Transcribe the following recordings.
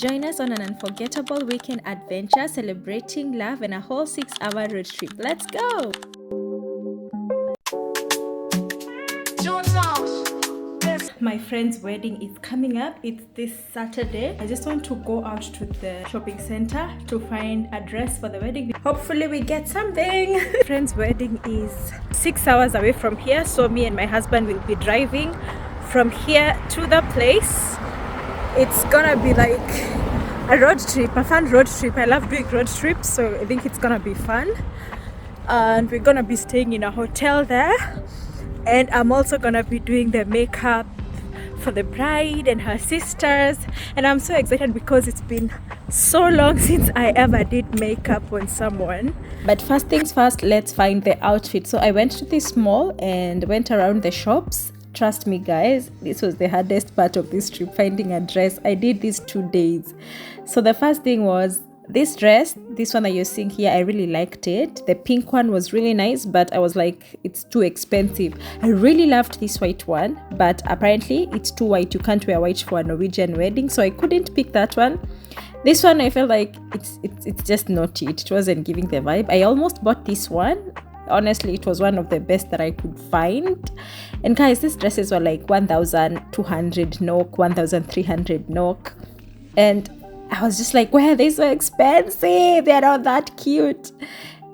Join us on an unforgettable weekend adventure celebrating love and a whole 6-hour road trip. Let's go! My friend's wedding is coming up. It's this Saturday. I just want to go out to the shopping center to find a dress for the wedding. Hopefully we get something. Friend's wedding is 6 hours away from here, so me and my husband will be driving from here to the place. It's gonna be like a road trip, a fun road trip. I love doing road trips, so I think it's gonna be fun. And we're gonna be staying in a hotel there, and I'm also gonna be doing the makeup for the bride and her sisters, and I'm so excited because it's been so long since I ever did makeup on someone. But first things first, let's find the outfit. So I went to this mall and went around the shops. Trust me guys, this was the hardest part of this trip, finding a dress. I did this 2 days. So the first thing was this dress, this one that you're seeing here. I really liked it. The pink one was really nice, but I was like, it's too expensive. I really loved this white one, but apparently it's too white. You can't wear white for a Norwegian wedding, so I couldn't pick that one. This one, I felt like it's just not it. It wasn't giving the vibe. I almost bought this one. Honestly, it was one of the best that I could find. And guys, these dresses were like 1,200 NOK, 1,300 NOK, and I was just like, why are they so expensive? They're not that cute.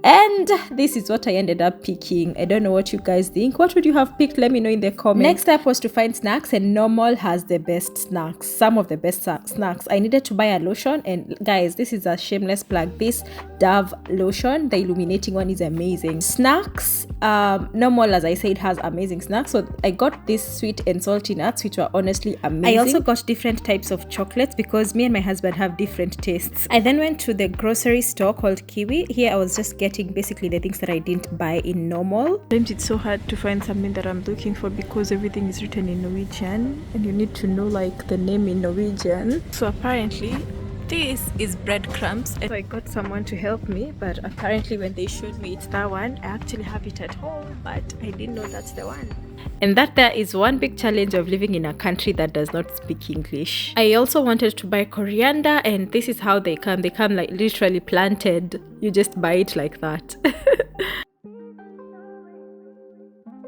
And this is what I ended up picking. I don't know what you guys think. What would you have picked? Let me know in the comments. Next step was to find snacks, and Normal has the best snacks. Some of the best snacks. I needed to buy a lotion, and guys, this is a shameless plug. This Dove lotion, the illuminating one, is amazing. Snacks, Normal, as I said, has amazing snacks. So I got this sweet and salty nuts, which were honestly amazing. I also got different types of chocolates because me and my husband have different tastes. I then went to the grocery store called Kiwi. Here I was just getting basically the things that I didn't buy in Normal. Sometimes it's so hard to find something that I'm looking for because everything is written in Norwegian and you need to know like the name in Norwegian. So apparently this is breadcrumbs. So I got someone to help me, but apparently when they showed me it's that one. I actually have it at home, but I didn't know that's the one. And that there is one big challenge of living in a country that does not speak English. I also wanted to buy coriander, and this is how they come. They come like literally planted. You just buy it like that.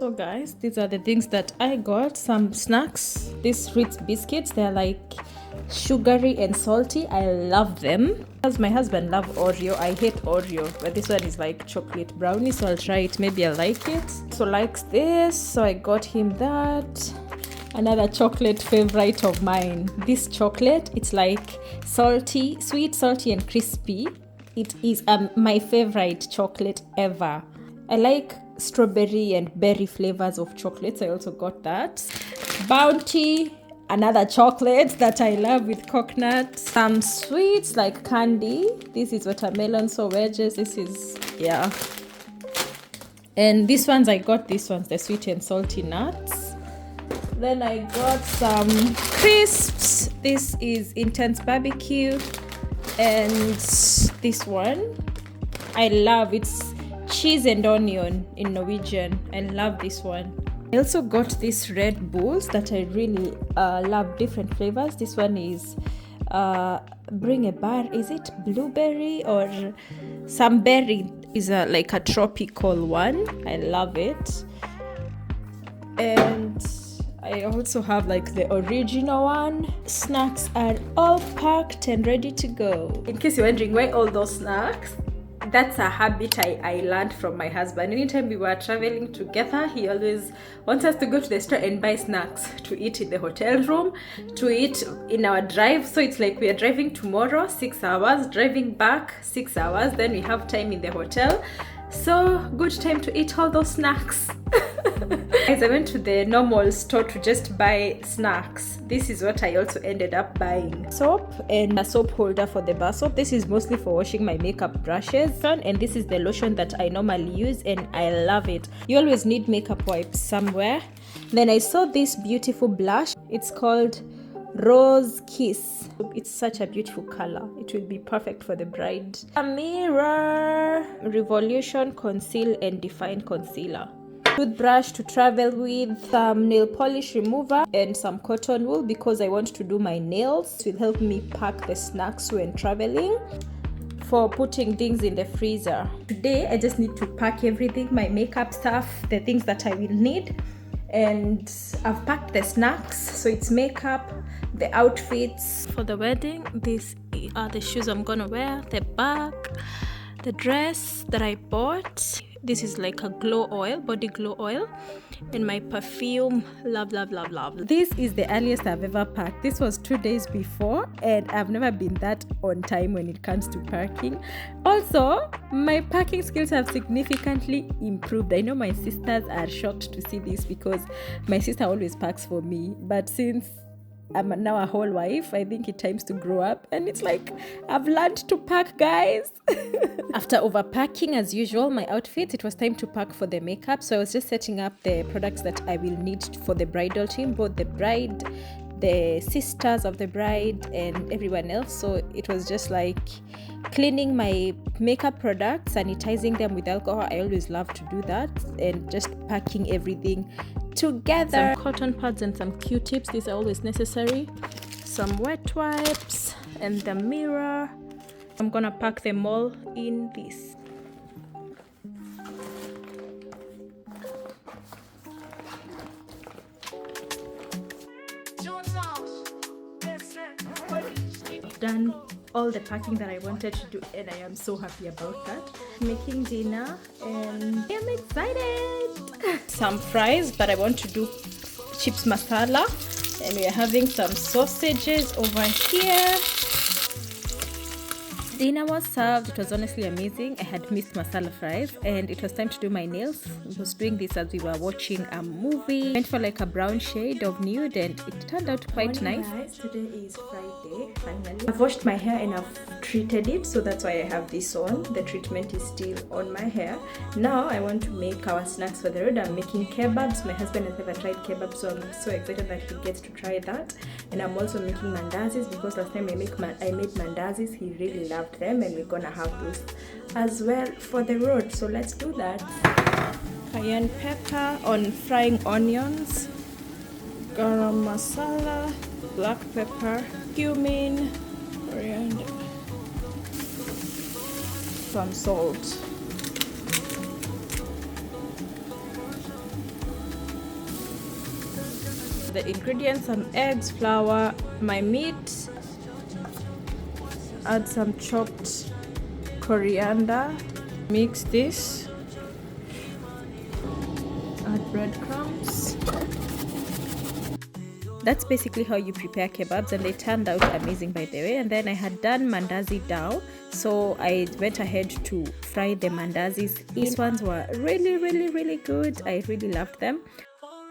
So guys, these are the things that I got. Some snacks. These Ritz biscuits, they're like sugary and salty. I love them. As my husband loves Oreo, I hate Oreo, but this one is like chocolate brownie, so I'll try it. Maybe I'll like it. So likes this, so I got him that. Another chocolate favorite of mine, this chocolate, it's like salty, sweet, salty and crispy. It is my favorite chocolate ever. I like strawberry and berry flavors of chocolates. I also got that. Bounty, another chocolate that I love with coconut. Some sweets like candy. This is watermelon, so wedges. This is, yeah. And these ones, I got these ones, the sweet and salty nuts. Then I got some crisps. This is Intense Barbecue. And this one, I love, it's cheese and onion in Norwegian. I love this one. I also got these Red Bulls that I really love, different flavors. This one is bring a bar. Is it blueberry or some berry? Is like a tropical one. I love it. And I also have like the original one. Snacks are all packed and ready to go. In case you're wondering why all those snacks, that's a habit I learned from my husband. Anytime we were traveling together, he always wants us to go to the store and buy snacks to eat in the hotel room, to eat in our drive. So it's like we are driving tomorrow 6 hours, driving back 6 hours, then we have time in the hotel. So good time to eat all those snacks. Guys, I went to the Normal store to just buy snacks. This is what I also ended up buying. Soap and a soap holder for the bar soap. This is mostly for washing my makeup brushes. And this is the lotion that I normally use and I love it. You always need makeup wipes somewhere. Then I saw this beautiful blush. It's called Rose Kiss. It's such a beautiful color. It will be perfect for the bride. A mirror. Revolution Conceal and Define Concealer. toothbrush to travel with, some nail polish remover, and some cotton wool because I want to do my nails. It will help me pack the snacks when traveling, for putting things in the freezer. Today I just need to pack everything, my makeup stuff, the things that I will need, and I've packed the snacks. So it's makeup, the outfits for the wedding. These are the shoes I'm gonna wear, the bag, the dress that I bought. This is like a glow oil, body glow oil, and my perfume. Love, love, love, love. This is the earliest I've ever packed. This was 2 days before, and I've never been that on time when it comes to packing. Also, my packing skills have significantly improved. I know my sisters are shocked to see this because my sister always packs for me, but since I'm now a whole wife, I think it's time to grow up, and it's like I've learned to pack, guys. After overpacking as usual my outfits, it was time to pack for the makeup. So I was just setting up the products that I will need for the bridal team, both the bride, the sisters of the bride, and everyone else. So it was just like cleaning my makeup products, sanitizing them with alcohol. I always love to do that, and just packing everything together. Some cotton pads and some Q-tips, these are always necessary. Some wet wipes and the mirror. I'm gonna pack them all in this. Done all the packing that I wanted to do, and I am so happy about that. Making dinner, and I'm excited. Some fries, but I want to do chips masala, and we are having some sausages over here. Dinner was served. It was honestly amazing. I had missed masala fries, and it was time to do my nails. I was doing this as we were watching a movie. Went for like a brown shade of nude, and it turned out quite nice. Guys, today is Friday. Finally, I've washed my hair and I've treated it, so that's why I have this on. The treatment is still on my hair. Now I want to make our snacks for the road. I'm making kebabs. My husband has never tried kebabs, so I'm so excited that he gets to try that. And I'm also making mandazis because last time I made mandazis, he really loved them, and we're gonna have those as well for the road. So let's do that. Cayenne pepper on frying onions, garam masala, black pepper, cumin, coriander, some salt. The ingredients: some eggs, flour, my meat, add some chopped coriander, mix this, add breadcrumbs. That's basically how you prepare kebabs, and they turned out amazing, by the way. And then I had done mandazi dough, so I went ahead to fry the mandazis. These ones were really good. I really loved them.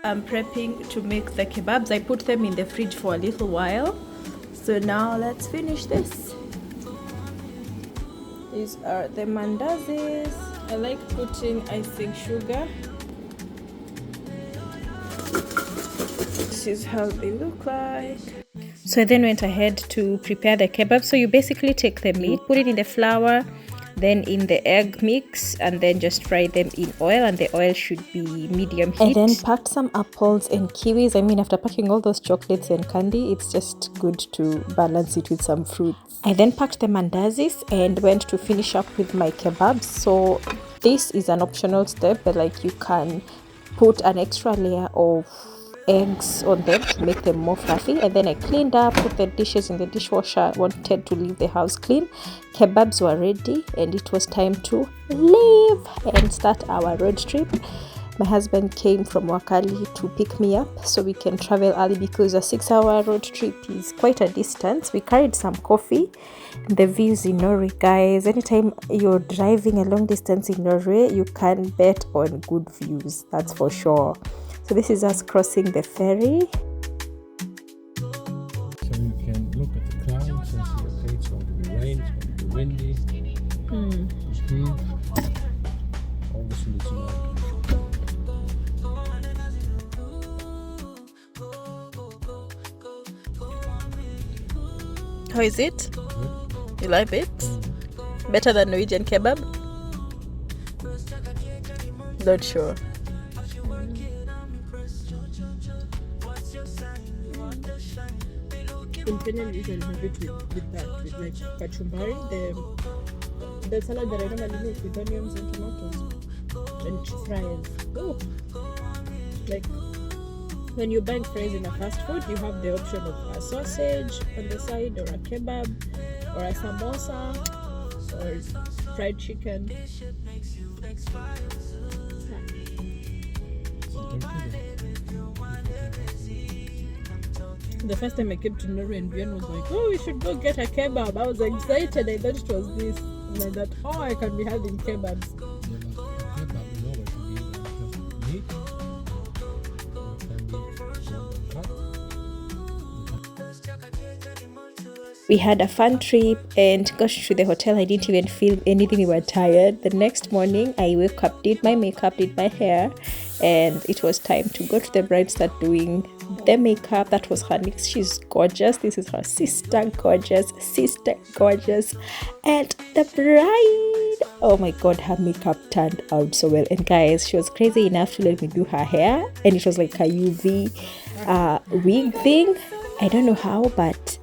I'm prepping to make the kebabs. I put them in the fridge for a little while, so now let's finish this. These are the mandazis. I like putting icing sugar. This is how they look like. So I then went ahead to prepare the kebab. So you basically take the meat, put it in the flour, then in the egg mix, and then just fry them in oil, and the oil should be medium heat. I then packed some apples and kiwis. I mean, after packing all those chocolates and candy, it's just good to balance it with some fruits. I then packed the mandazis and went to finish up with my kebabs. So this is an optional step, but like you can put an extra layer of eggs on them to make them more fluffy. And then I cleaned up, put the dishes in the dishwasher. I wanted to leave the house clean. Kebabs were ready, and it was time to leave and start our road trip. My husband came from work early to pick me up so we can travel early, because a 6-hour road trip is quite a distance. We carried some coffee. The views in Norway, guys, anytime you're driving a long distance in Norway, you can bet on good views, that's for sure. So this is us crossing the ferry. So you can look at the clouds and see, okay, it's going to be rain, it's going to be windy. Obviously it's not. How is it? You like it? Better than Norwegian kebab? Not sure. In Kenya, we usually have it with that, with like kachumbari, the salad that I normally make with onions and tomatoes and fries. Oh, like when you buy fries in a fast food, you have the option of a sausage on the side, or a kebab, or a samosa, or fried chicken. The first time I came to Norway, and Björn was like, "Oh, we should go get a kebab." I was excited. I thought it was this, and I thought, "Oh, I can be having kebabs." Yeah, but a kebab in Norway should be either just meat, or it can be cut. We had a fun trip and got to the hotel. I didn't even feel anything. We were tired. The next morning, I woke up, did my makeup, did my hair, and it was time to go to the bride, start doing the makeup. That was her niece. She's gorgeous. This is her sister, gorgeous. And the bride, oh my god, her makeup turned out so well. And guys, she was crazy enough to let me do her hair, and it was like a UV wig thing. I don't know how, but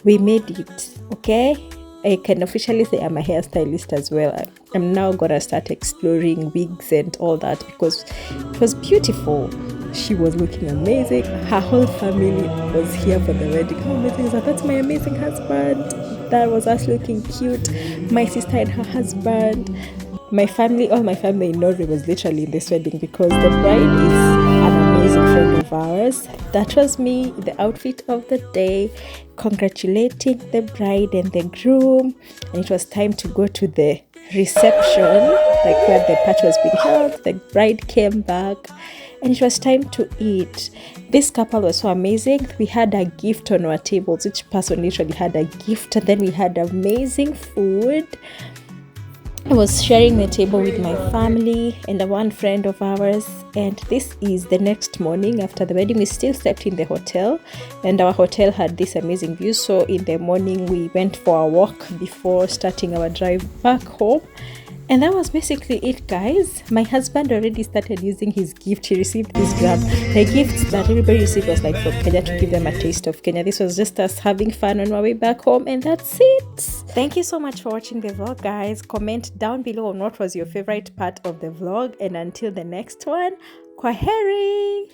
we made it. Okay, I can officially say I'm a hairstylist as well. I'm now gonna start exploring wigs and all that, because it was beautiful. She was looking amazing. Her whole family was here for the wedding. How amazing is that? That's my amazing husband. That was us looking cute. My sister and her husband. My family, all my family in Norway was literally in this wedding, because the bride is an amazing friend of ours. That was me, the outfit of the day, congratulating the bride and the groom. And it was time to go to the reception, like where the party was being held. The bride came back, and it was time to eat. This couple was so amazing. We had a gift on our tables. Each person literally had a gift, and then we had amazing food. I was sharing the table with my family and one friend of ours, and this is the next morning after the wedding. We still slept in the hotel, and our hotel had this amazing view. So in the morning we went for a walk before starting our drive back home. And that was basically it, guys. My husband already started using his gift. He received this grab. The gifts that everybody received was like from Kenya, to give them a taste of Kenya. This was just us having fun on our way back home, and that's it. Thank you so much for watching the vlog, guys. Comment down below on what was your favorite part of the vlog, and until the next one, kwaheri.